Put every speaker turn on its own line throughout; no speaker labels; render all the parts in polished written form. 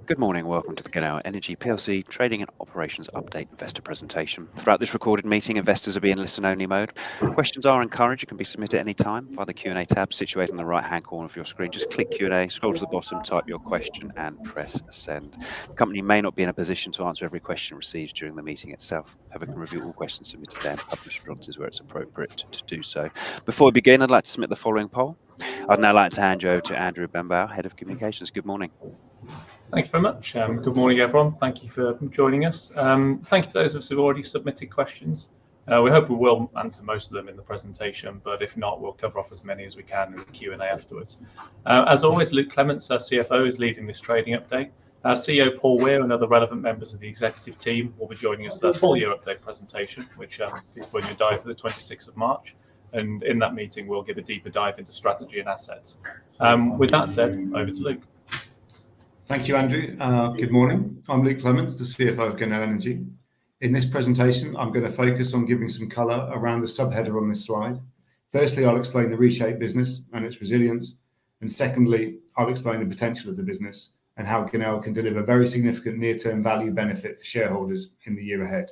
Good morning, welcome to the GENEL Energy PLC Trading and Operations Update Investor Presentation. Throughout this recorded meeting, investors will be in listen-only mode. Questions are encouraged. You can be submitted at any time via the Q&A tab situated on the right-hand corner of your screen. Just click Q&A, scroll to the bottom, type your question and press send. The company may not be in a position to answer every question received during the meeting itself. However, can review all questions submitted there and publish responses where it's appropriate to do so. Before we begin, I'd like to submit the following poll. I'd now like to hand you over to Andrew Benbow, Head of Communications. Good morning.
Thank you very much. Good morning, everyone. Thank you for joining us. Thank you to those of us who've already submitted questions. We hope we will answer most of them in the presentation, but if not, we'll cover off as many as we can in the Q&A afterwards. As always, Luke Clements, our CFO, is leading this trading update. Our CEO, Paul Weir, and other relevant members of the executive team will be joining us for the full year update presentation, which is when you dive for the 26th of March. And in that meeting, we'll give a deeper dive into strategy and assets. With that said, over to Luke.
Thank you, Andrew. Good morning. I'm Luke Clements, the CFO of GENEL Energy. In this presentation, I'm going to focus on giving some colour around the subheader on this slide. Firstly, I'll explain the reshaped business and its resilience. And secondly, I'll explain the potential of the business and how GENEL can deliver very significant near-term value benefit for shareholders in the year ahead.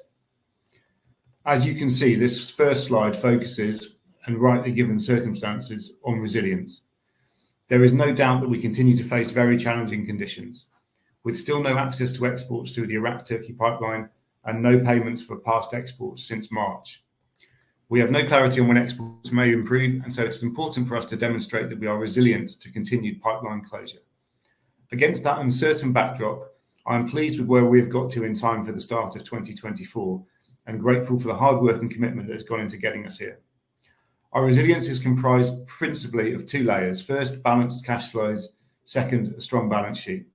As you can see, this first slide focuses, and rightly given circumstances, on resilience. There is no doubt that we continue to face very challenging conditions, with still no access to exports through the Iraq-Turkey pipeline and no payments for past exports since March. We have no clarity on when exports may improve, and so it is important for us to demonstrate that we are resilient to continued pipeline closure. Against that uncertain backdrop, I am pleased with where we have got to in time for the start of 2024 and grateful for the hard work and commitment that has gone into getting us here. Our resilience is comprised principally of two layers. First, balanced cash flows. Second, a strong balance sheet.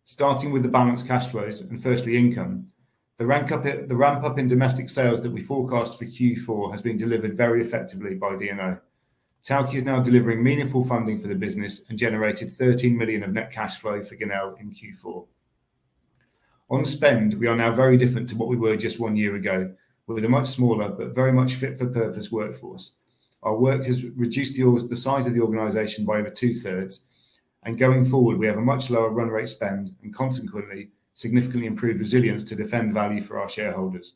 Starting with the balanced cash flows and firstly income, the ramp up in domestic sales that we forecast for Q4 has been delivered very effectively by DNO. Tawke is now delivering meaningful funding for the business and generated 13 million of net cash flow for GENEL in Q4. On spend, we are now very different to what we were just 1 year ago, with a much smaller but very much fit for purpose workforce. Our work has reduced the size of the organisation by over 2/3, and going forward, we have a much lower run rate spend and consequently significantly improved resilience to defend value for our shareholders.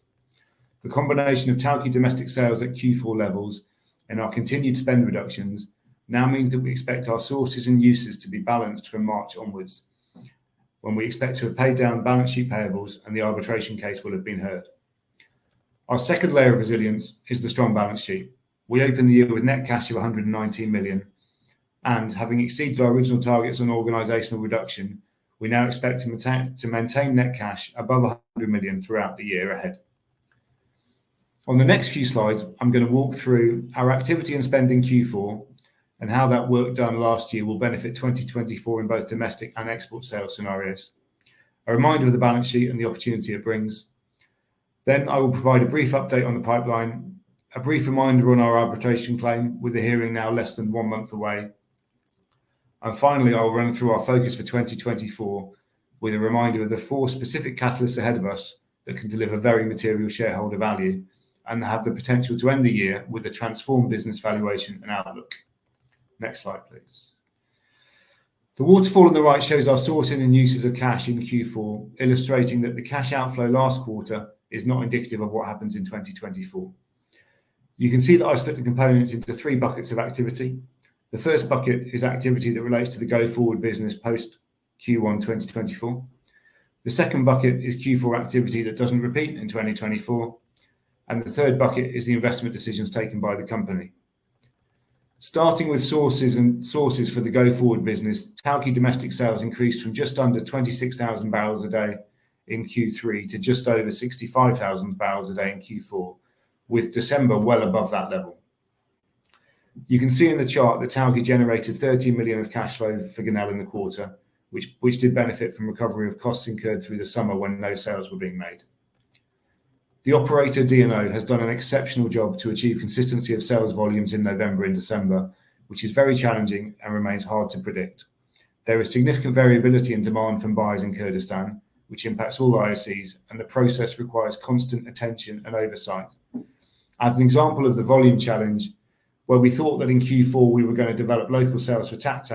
The combination of Tawke domestic sales at Q4 levels and our continued spend reductions now means that we expect our sources and uses to be balanced from March onwards, when we expect to have paid down balance sheet payables and the arbitration case will have been heard. Our second layer of resilience is the strong balance sheet. We opened the year with net cash of 119 million, and having exceeded our original targets on organisational reduction, we now expect to maintain net cash above 100 million throughout the year ahead. On the next few slides, I'm going to walk through our activity and spend in Q4 and how that work done last year will benefit 2024 in both domestic and export sales scenarios. A reminder of the balance sheet and the opportunity it brings. Then I will provide a brief update on the pipeline, a brief reminder on our arbitration claim, with the hearing now less than 1 month away. And finally, I'll run through our focus for 2024 with a reminder of the 4 specific catalysts ahead of us that can deliver very material shareholder value and have the potential to end the year with a transformed business valuation and outlook. Next slide, please. The waterfall on the right shows our sourcing and uses of cash in Q4, illustrating that the cash outflow last quarter is not indicative of what happens in 2024. You can see that I split the components into 3 buckets of activity. The first bucket is activity that relates to the go-forward business post Q1 2024. The second bucket is Q4 activity that doesn't repeat in 2024. And the third bucket is the investment decisions taken by the company. Starting with sources for the go-forward business, Tawke domestic sales increased from just under 26,000 barrels a day in Q3 to just over 65,000 barrels a day in Q4, with December well above that level. You can see in the chart that Tawke generated 13 million of cash flow for GENEL in the quarter, which did benefit from recovery of costs incurred through the summer when no sales were being made. The operator DNO has done an exceptional job to achieve consistency of sales volumes in November and December, which is very challenging and remains hard to predict. There is significant variability in demand from buyers in Kurdistan, which impacts all IOCs, and the process requires constant attention and oversight. As an example of the volume challenge, where we thought that in Q4 we were going to develop local sales for TAC,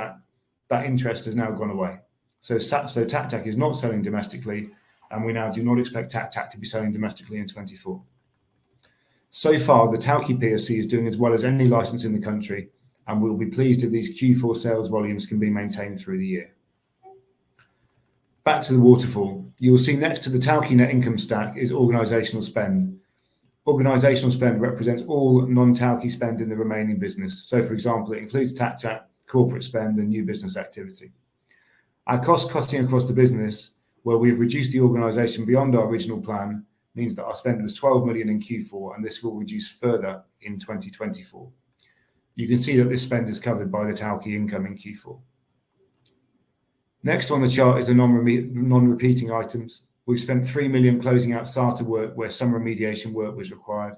that interest has now gone away. So Tac Tac is not selling domestically, and we now do not expect Tac Tac to be selling domestically in 24. So far, the Tawke PLC is doing as well as any license in the country, and we'll be pleased if these Q4 sales volumes can be maintained through the year. Back to the waterfall, you will see next to the Tawke net income stack is organisational spend. Organisational spend represents all non-Tawke spend in the remaining business. So, for example, it includes Tac Tac, corporate spend, and new business activity. Our cost cutting across the business, where we've reduced the organisation beyond our original plan, means that our spend was 12 million in Q4, and this will reduce further in 2024. You can see that this spend is covered by the Tawke income in Q4. Next on the chart is the non-repeating items. We've spent 3 million closing out SATA work where some remediation work was required.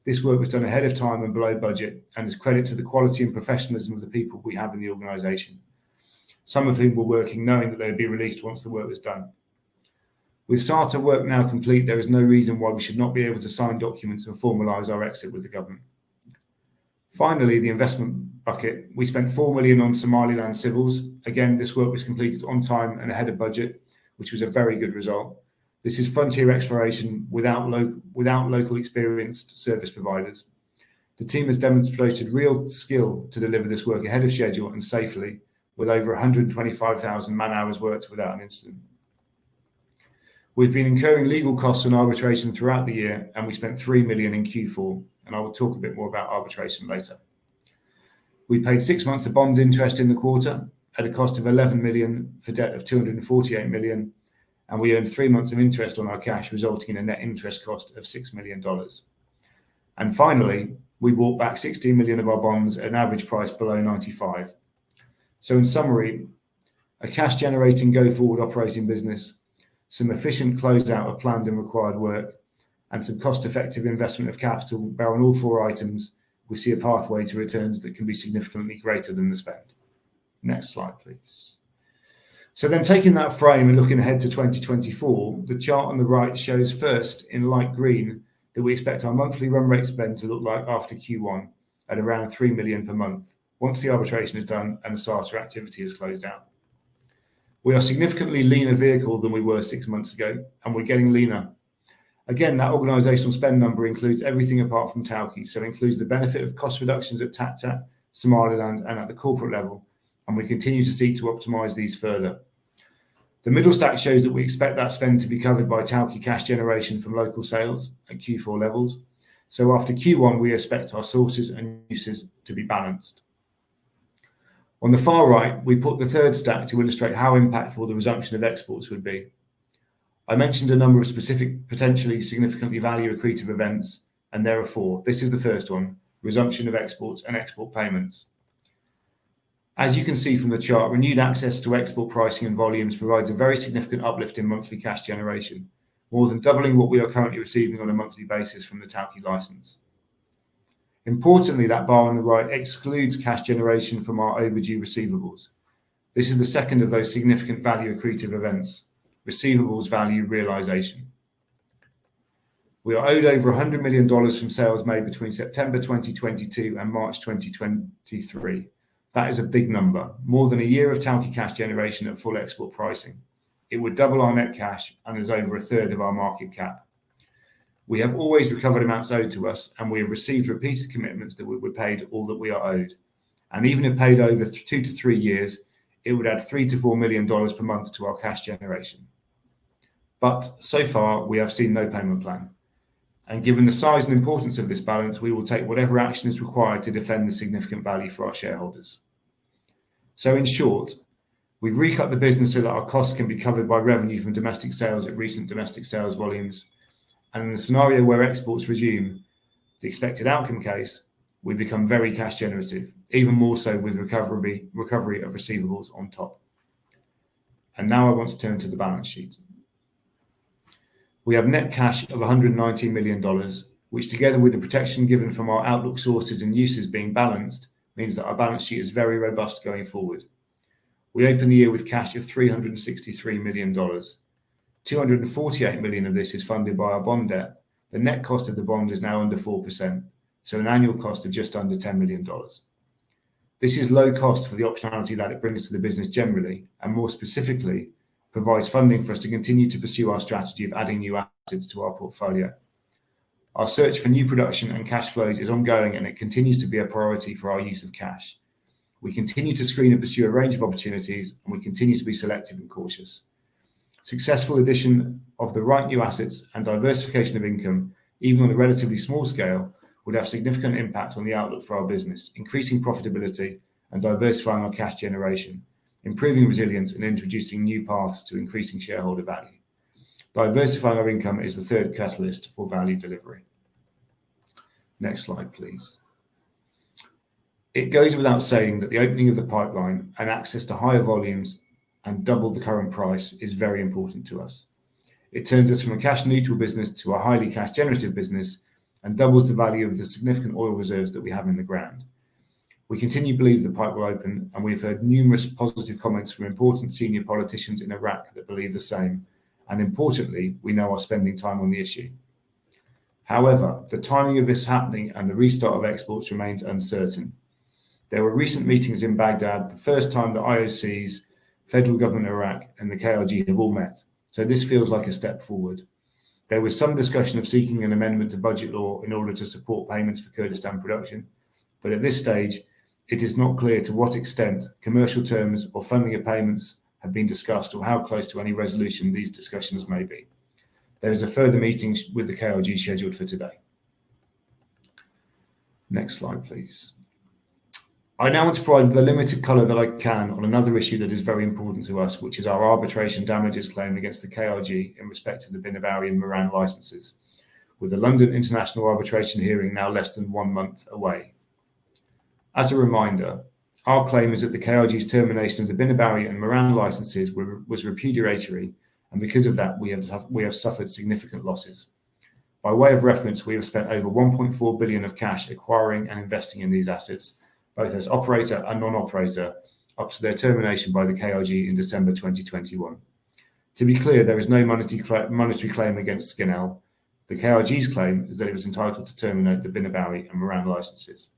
This work was done ahead of time and below budget, and is credit to the quality and professionalism of the people we have in the organisation, some of whom were working knowing that they would be released once the work was done. With SATA work now complete, there is no reason why we should not be able to sign documents and formalise our exit with the government. Finally, the investment bucket. We spent 4 million on Somaliland civils. Again, this work was completed on time and ahead of budget, which was a very good result. This is frontier exploration without local experienced service providers. The team has demonstrated real skill to deliver this work ahead of schedule and safely, with over 125,000 man-hours worked without an incident. We've been incurring legal costs on arbitration throughout the year, and we spent 3 million in Q4, and I will talk a bit more about arbitration later. We paid 6 months of bond interest in the quarter at a cost of 11 million for debt of 248 million, and we earned 3 months of interest on our cash, resulting in a net interest cost of $6 million. And finally, we bought back 16 million of our bonds at an average price below 95. So in summary, a cash-generating go-forward operating business, some efficient closeout of planned and required work, and some cost-effective investment of capital where on all 4 items we see a pathway to returns that can be significantly greater than the spend. Next slide, please. So then taking that frame and looking ahead to 2024, the chart on the right shows first in light green that we expect our monthly run rate spend to look like after Q1 at around 3 million per month, once the arbitration is done and the SATA activity is closed out. We are significantly leaner vehicle than we were 6 months ago, and we're getting leaner. Again, that organisational spend number includes everything apart from Tawke, so it includes the benefit of cost reductions at Tac Tac, Somaliland, and at the corporate level, and we continue to seek to optimise these further. The middle stack shows that we expect that spend to be covered by Tawke cash generation from local sales at Q4 levels. So after Q1, we expect our sources and uses to be balanced. On the far right, we put the third stack to illustrate how impactful the resumption of exports would be. I mentioned a number of specific, potentially significantly value accretive events, and there are 4. This is the first one, resumption of exports and export payments. As you can see from the chart, renewed access to export pricing and volumes provides a very significant uplift in monthly cash generation, more than doubling what we are currently receiving on a monthly basis from the Tawke license. Importantly, that bar on the right excludes cash generation from our overdue receivables. This is the second of those significant value accretive events, receivables value realisation. We are owed over $100 million from sales made between September 2022 and March 2023. That is a big number, more than a year of Tawke cash generation at full export pricing. It would double our net cash and is over a third of our market cap. We have always recovered amounts owed to us, and we have received repeated commitments that we were paid all that we are owed. And even if paid over 2 to 3 years, it would add $3 to $4 million per month to our cash generation. But so far, we have seen no payment plan. And given the size and importance of this balance, we will take whatever action is required to defend the significant value for our shareholders. So in short, we've recut the business so that our costs can be covered by revenue from domestic sales at recent domestic sales volumes. And in the scenario where exports resume, the expected outcome case, we become very cash generative, even more so with recovery of receivables on top. And now I want to turn to the balance sheet. We have net cash of $119 million, which together with the protection given from our outlook sources and uses being balanced, means that our balance sheet is very robust going forward. We open the year with cash of $363 million. 248 million of this is funded by our bond debt. The net cost of the bond is now under 4%, so an annual cost of just under $10 million. This is low cost for the optionality that it brings to the business generally, and more specifically, provides funding for us to continue to pursue our strategy of adding new assets to our portfolio. Our search for new production and cash flows is ongoing, and it continues to be a priority for our use of cash. We continue to screen and pursue a range of opportunities, and we continue to be selective and cautious. Successful addition of the right new assets and diversification of income, even on a relatively small scale, would have significant impact on the outlook for our business, increasing profitability and diversifying our cash generation, improving resilience and introducing new paths to increasing shareholder value. Diversifying our income is the third catalyst for value delivery. Next slide, please. It goes without saying that the opening of the pipeline and access to higher volumes and double the current price is very important to us. It turns us from a cash neutral business to a highly cash generative business and doubles the value of the significant oil reserves that we have in the ground. We continue to believe the pipe will open, and we have heard numerous positive comments from important senior politicians in Iraq that believe the same, and importantly, we know are spending time on the issue. However, the timing of this happening and the restart of exports remains uncertain. There were recent meetings in Baghdad, the first time the IOCs, federal government of Iraq, and the KRG have all met, so this feels like a step forward. There was some discussion of seeking an amendment to budget law in order to support payments for Kurdistan production, but at this stage, it is not clear to what extent commercial terms or funding of payments have been discussed or how close to any resolution these discussions may be. There is a further meeting with the KRG scheduled for today. Next slide, please. I now want to provide the limited colour that I can on another issue that is very important to us, which is our arbitration damages claim against the KRG in respect of the Bavarian Moran licences, with the London International Arbitration hearing now less than 1 month away. As a reminder, our claim is that the KRG's termination of the Bavarian and Moran licences was repudiatory, and because of that, we have suffered significant losses. By way of reference, we have spent over 1.4 billion of cash acquiring and investing in these assets, both as operator and non-operator, up to their termination by the KRG in December 2021. To be clear, there is no monetary claim against GENEL. The KRG's claim is that it was entitled to terminate the Bavarian and Moran licences.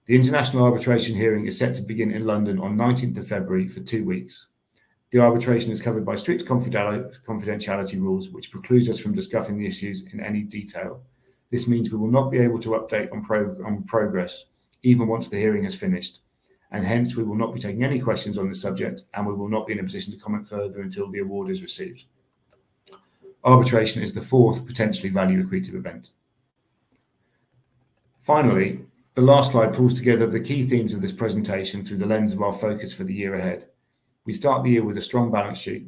The international arbitration hearing is set to begin in London on 19th of February for 2 weeks. The arbitration is covered by strict confidentiality rules, which precludes us from discussing the issues in any detail. This means we will not be able to update on progress, even once the hearing has finished, and hence we will not be taking any questions on this subject, and we will not be in a position to comment further until the award is received. Arbitration is the fourth potentially value accretive event. Finally, the last slide pulls together the key themes of this presentation through the lens of our focus for the year ahead. We start the year with a strong balance sheet.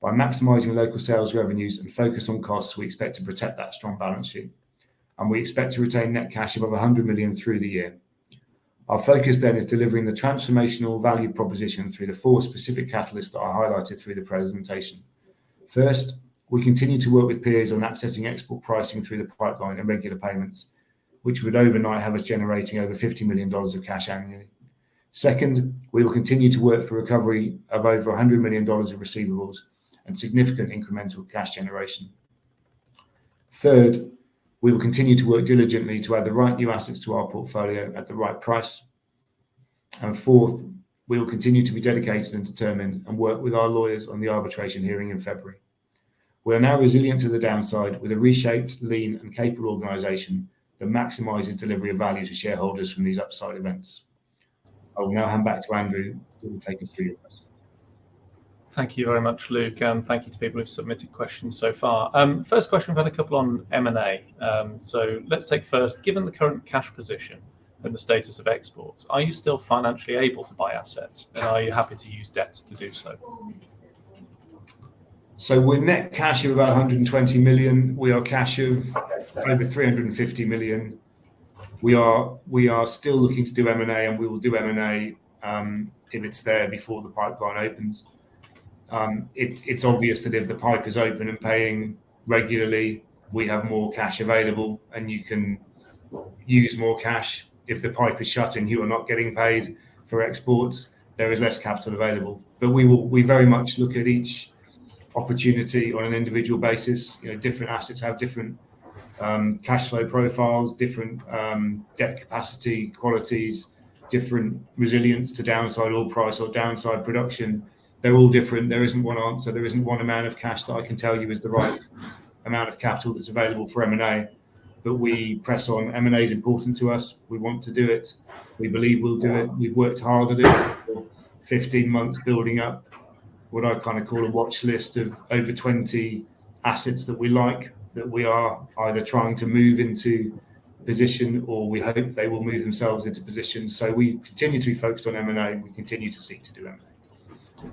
By maximising local sales revenues and focus on costs, we expect to protect that strong balance sheet, and we expect to retain net cash above 100 million through the year. Our focus then is delivering the transformational value proposition through the 4 specific catalysts that I highlighted through the presentation. First, we continue to work with peers on accessing export pricing through the pipeline and regular payments, which would overnight have us generating over $50 million of cash annually. Second, we will continue to work for recovery of over $100 million of receivables and significant incremental cash generation. Third, we will continue to work diligently to add the right new assets to our portfolio at the right price. And fourth, we will continue to be dedicated and determined and work with our lawyers on the arbitration hearing in February. We are now resilient to the downside with a reshaped, lean and capable organisation that maximises delivery of value to shareholders from these upside events. I will now hand back to Andrew, who will take us through your questions.
Thank you very much, Luke, and thank you to people who've submitted questions so far. First question, we've had a couple on M&A. So let's take first, given the current cash position and the status of exports, are you still financially able to buy assets, and are you happy to use debt to do so?
So we're net cash of about 120 million. We are cash of over 350 million. We are still looking to do M&A, and we will do M&A if it's there before the pipeline opens. It's obvious that if the pipe is open and paying regularly, we have more cash available, and you can use more cash. If the pipe is shut and you are not getting paid for exports, there is less capital available. But we very much look at each opportunity on an individual basis. You know, different assets have different cash flow profiles, different debt capacity qualities, different resilience to downside oil price or downside production. They're all different. There isn't one answer. There isn't one amount of cash that I can tell you is the right amount of capital that's available for M&A. But we press on. M&A is important to us. We want to do it. We believe we'll do it. We've worked hard at it for 15 months, building up what I kind of call a watch list of over 20 assets that we like, that we are either trying to move into position or we hope they will move themselves into position. So we continue to be focused on M&A. We continue to seek to do M&A.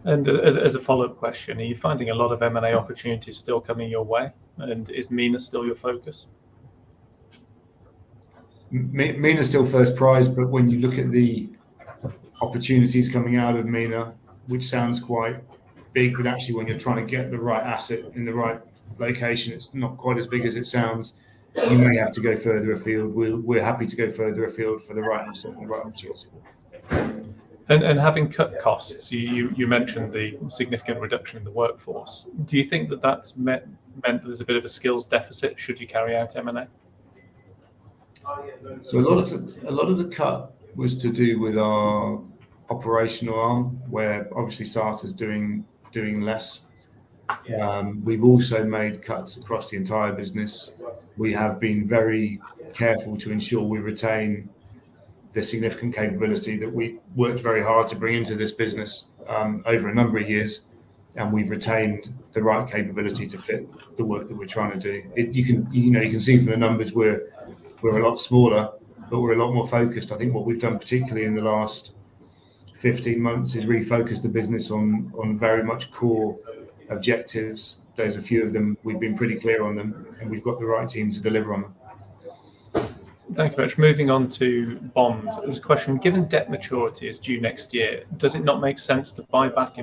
And as a follow-up question, are you finding a lot of M&A opportunities still coming your way? And is Mina still your focus?
Mina's still first prize, but when you look at the opportunities coming out of Mina, which sounds quite big, but actually when you're trying to get the right asset in the right location, it's not quite as big as it sounds. You may have to go further afield. We're happy to go further afield for the right asset and the right opportunity.
And having cut costs, you mentioned the significant reduction in the workforce. Do you think that that's meant that there's a bit of a skills deficit should you carry out M&A?
So a lot of the cut was to do with our operational arm, where obviously SARTA's doing less. We've also made cuts across the entire business. We have been very careful to ensure we retain the significant capability that we worked very hard to bring into this business over a number of years, and we've retained the right capability to fit the work that we're trying to do. You can see from the numbers we're a lot smaller, but we're a lot more focused. I think what we've done, particularly in the last 15 months, is refocus the business on very much core objectives. There's a few of them. We've been pretty clear on them, and we've got the right team to deliver on them.
Thank you very much. Moving on to bonds, there's a question. Given debt maturity is due next year, does it not make sense to buy back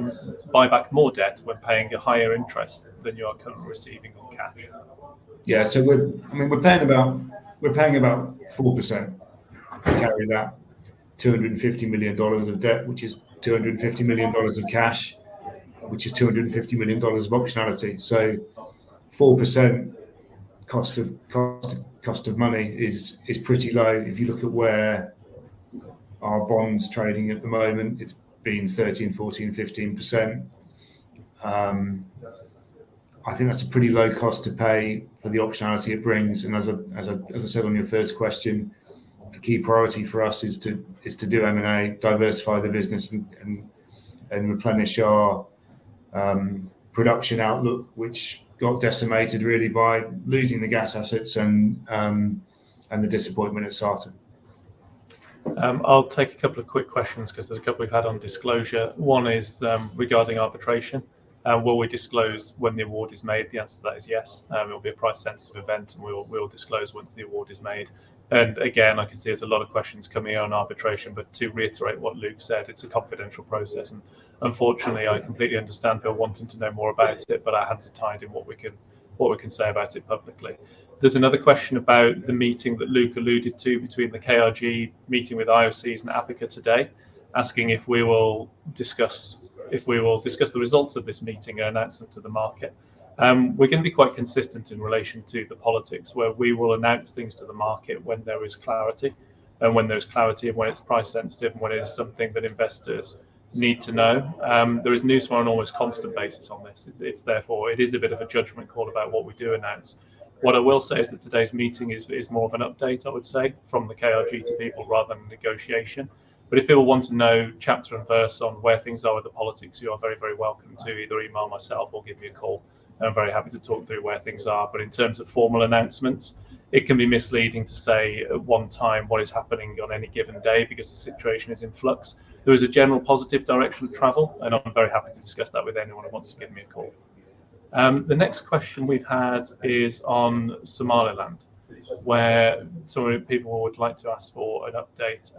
more debt when paying a higher interest than you are currently receiving on cash?
Yeah, so we're paying about 4%. Carry that $250 million of debt, which is $250 million of cash, which is $250 million of optionality. So 4% cost of money is pretty low. If you look at where our bonds trading at the moment, it's been 13, 14, 15%. I think that's a pretty low cost to pay for the optionality it brings. And as I said on your first question, a key priority for us is to do M&A, diversify the business, and replenish our production outlook, which got decimated really by losing the gas assets and the disappointment at SARTA.
I'll take a couple of quick questions because there's a couple we've had on disclosure. One is regarding arbitration. Will we disclose when the award is made? The answer to that is yes. It will be a price-sensitive event, and we'll disclose once the award is made. And again, I can see there's a lot of questions coming on arbitration, but to reiterate what Luke said, it's a confidential process. And unfortunately, I completely understand people wanting to know more about it, but our hands are tied in what we can say about it publicly. There's another question about the meeting that Luke alluded to between the KRG meeting with IOCs and APICA today, asking if we will discuss the results of this meeting and announce them to the market. We're going to be quite consistent in relation to the politics, where we will announce things to the market when there is clarity, and when there's clarity, and when it's price sensitive, and when it is something that investors need to know. There is news on an almost constant basis on this. It's therefore, it is a bit of a judgment call about what we do announce. What I will say is that today's meeting is more of an update, I would say, from the KRG to people rather than a negotiation. But if people want to know chapter and verse on where things are with the politics, you are very, very welcome to either email myself or give me a call. I'm very happy to talk through where things are. But in terms of formal announcements, it can be misleading to say at one time what is happening on any given day because the situation is in flux. There is a general positive direction of travel, and I'm very happy to discuss that with anyone who wants to give me a call. The next question we've had is on Somaliland, where some people would like to ask for an update.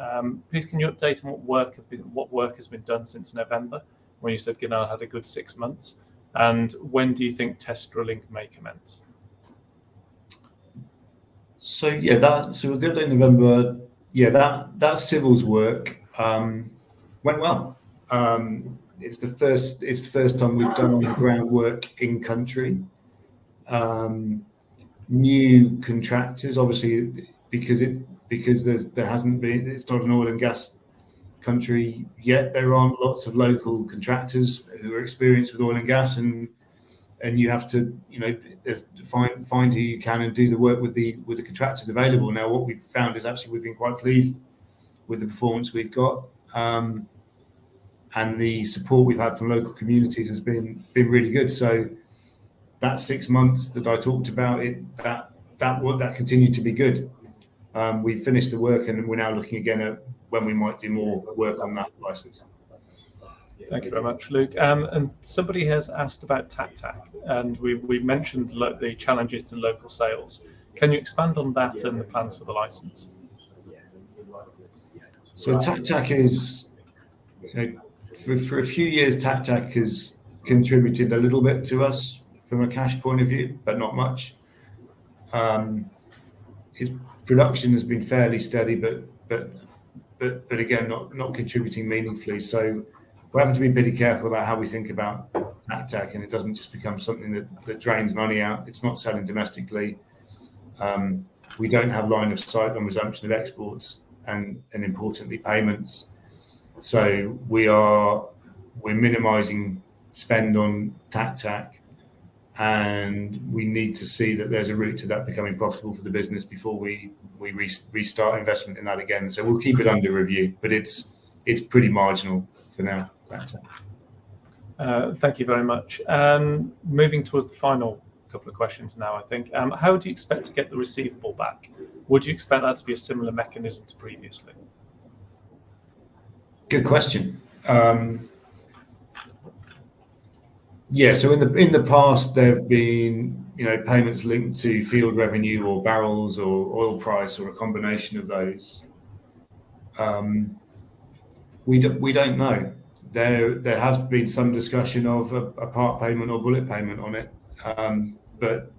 Please, can you update on what work has been done since November, when you said GENEL had a good 6 months, and when do you think test drilling may commence?
So the update in November, that civils work went well. It's the first time we've done on-the-ground work in country. New contractors, obviously, because there hasn't been. It's not an oil and gas country yet. There aren't lots of local contractors who are experienced with oil and gas, and you have to, find who you can and do the work with the contractors available. Now, what we've found is actually we've been quite pleased with the performance we've got, and the support we've had from local communities has been really good. So that 6 months that I talked about, that continued to be good. We finished the work, and we're now looking again at when we might do more work on that license.
Thank you very much, Luke. And somebody has asked about TAC, and we mentioned the challenges to local sales. Can you expand on that and the plans for the license?
So TAC is, for a few years, TAC has contributed a little bit to us from a cash point of view, but not much. His production has been fairly steady, but again, not contributing meaningfully. So we have to be pretty careful about how we think about TAC, and it doesn't just become something that drains money out. It's not selling domestically. We don't have line of sight on resumption of exports and importantly payments. So we're minimising spend on TAC, and we need to see that there's a route to that becoming profitable for the business before we restart investment in that again. So we'll keep it under review, but it's pretty marginal for now.
Thank you very much. Moving towards the final couple of questions now, I think. How do you expect to get the receivable back? Would you expect that to be a similar mechanism to previously?
Good question. Yeah, so in the past there have been payments linked to field revenue or barrels or oil price or a combination of those. We don't know. There has been some discussion of a part payment or bullet payment on it, but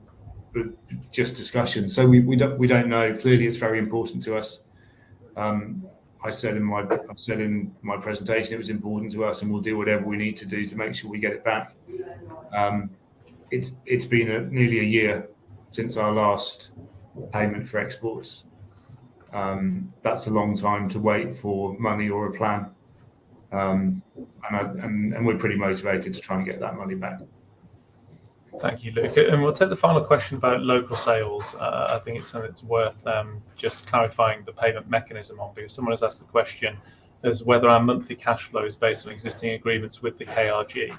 just discussion. So we don't know. Clearly, it's very important to us. I said in my presentation it was important to us, and we'll do whatever we need to do to make sure we get it back. It's been nearly a year since our last payment for exports. That's a long time to wait for money or a plan, and we're pretty motivated to try and get that money back.
Thank you, Luke. And we'll take the final question about local sales. I think it's something that's worth just clarifying the payment mechanism on, because someone has asked the question as whether our monthly cash flow is based on existing agreements with the KRG.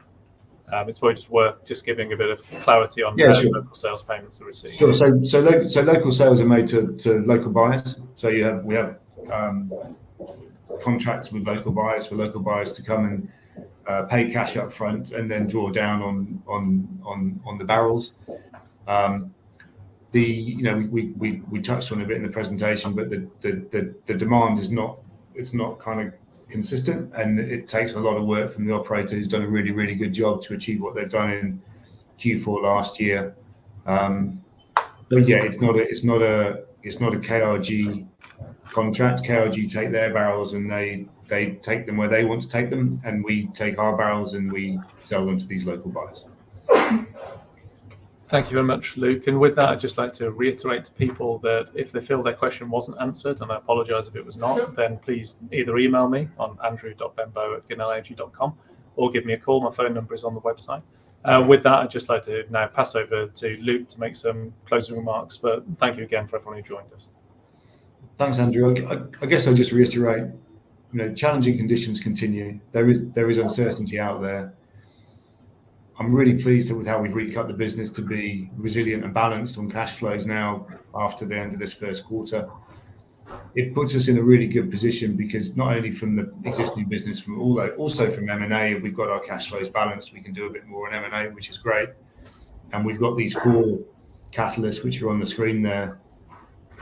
It's probably just worth just giving a bit of clarity on how local sales payments are received.
Sure. So local sales are made to local buyers. So we have contracts with local buyers for local buyers to come and pay cash up front and then draw down on the barrels. We touched on a bit in the presentation, but the demand is not kind of consistent, and it takes a lot of work from the operator who's done a really, really good job to achieve what they've done in Q4 last year. But yeah, it's not a KRG contract. KRG take their barrels and they take them where they want to take them, and we take our barrels and we sell them to these local buyers.
Thank you very much, Luke. And with that, I'd just like to reiterate to people that if they feel their question wasn't answered, and I apologise if it was not, then please either email me on andrew.benbow@genelenergy.com or give me a call. My phone number is on the website. With that, I'd just like to now pass over to Luke to make some closing remarks. But thank you again for everyone who joined us.
Thanks, Andrew. I guess I'll just reiterate, challenging conditions continue. There is uncertainty out there. I'm really pleased with how we've recut the business to be resilient and balanced on cash flows now after the end of this first quarter. It puts us in a really good position because not only from the existing business, also from M&A, if we've got our cash flows balanced, we can do a bit more on M&A, which is great. And we've got these 4 catalysts which are on the screen there,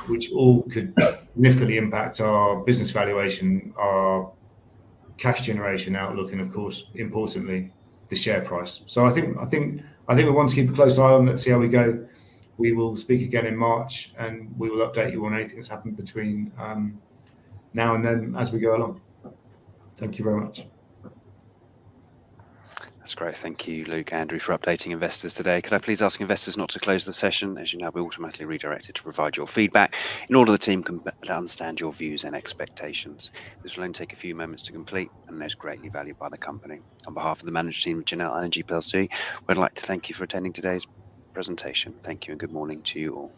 which all could significantly impact our business valuation, our cash generation outlook, and of course, importantly, the share price. So I think we want to keep a close eye on. Let's see how we go. We will speak again in March, and we will update you on anything that's happened between now and then as we go along. Thank you very much.
That's great. Thank you, Luke, Andrew, for updating investors today. Could I please ask investors not to close the session, as you now be automatically redirected to provide your feedback in order the team can better understand your views and expectations. This will only take a few moments to complete and is greatly valued by the company. On behalf of the management team of GENEL Energy PLC, we'd like to thank you for attending today's presentation. Thank you and good morning to you all.